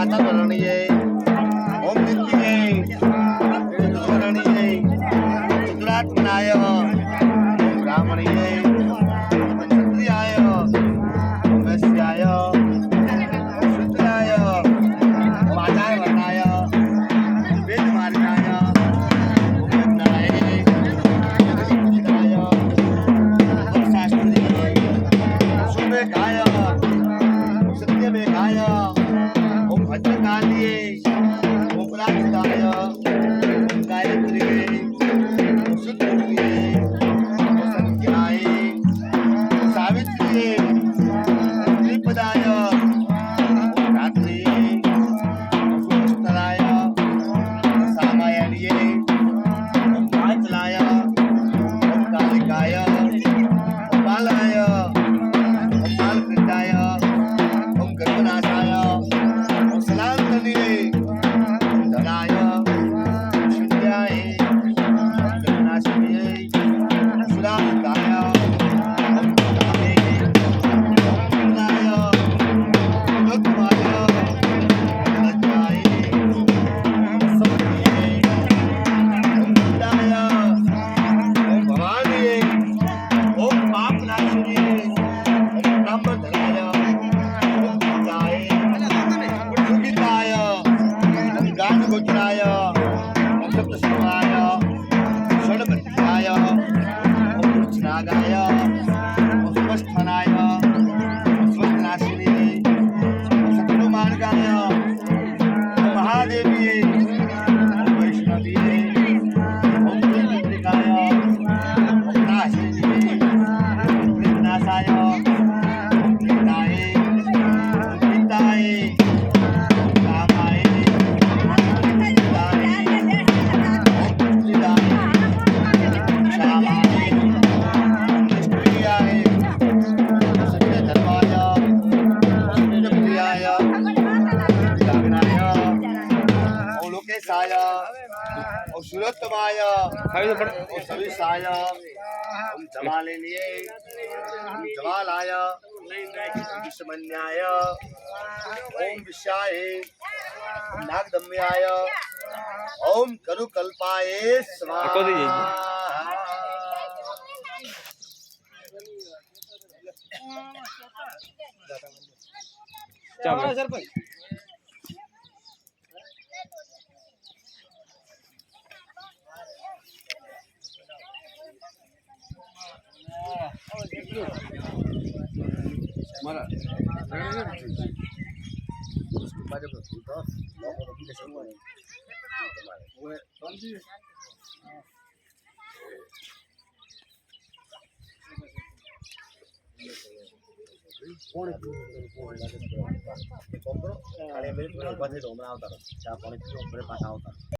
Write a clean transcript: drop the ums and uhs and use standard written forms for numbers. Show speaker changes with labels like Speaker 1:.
Speaker 1: वातावरणीय ओम नित्य वरणीय रुद्रात्मनाय ओम ब्राह्मणीय ओम क्षत्रियाय ओम वैश्याय ओम शूद्राय ओम आचार्य वर्णाय ओम वेदमार्गाय ओम यज्ञाय ओम पूजिताय ओम शास्त्रीय शुभेकाय ओम सत्यमेकाय ओम भद्रकालिये ओम प्राचिताय ओम गायत्रिये ओम शुद्धिये ओम सत्याये ओम सावित्रिये ओम त्रिपदाय ओम रात्रिये ओम सुस्तराय ओम सामायणिये ओम पांचलाय ओम कालिकाय ओम बालाय ओम बालकृताय ओम गर्भनाशाय ओम सलांतनिये ओम धनाय ओम शून्याय ओम गर्भनाशिनिये ओम सुरांताय ओम कामे ओम पूर्णाय ओम लोकमाय ओम लज्जाय ओम समन्विये ओम बुद्धाय ओम भवानिये ओम पापनाशिनिये ओम ब्रह्मधराय ओम बुद्धाय ओम सुगीताय ओम गानगोचराय ओम सप्तशृंगाय ओम षड्भद्राय ओम वृक्षनागाय ओम सुवस्थानाय ओम स्वस्तिनाशिनिये ओम शत्रुमार्गाय ओम महादेविये ओम वैष्णविये ओम कुलपुत्रिकाय ओम नाशिनिये ओम कृतनाशाय ओम कृताय ओम पिताय ओम कामाय ओम पिताय ओम पुष्टिदाय ओम क्षामाय ओम निष्क्रियाय ओम सत्यधर्माय ओम नित्यप्रियाय ओम विरागनाय ओम लोकेशाय ओम सुरोत्तमाय ओम सविशाय ओम जमालिनिये ओम जमालाय ओम विषमन्याय ओम विशाय ओम नागदम्याय ओम करुकल्पाय स्वाहा।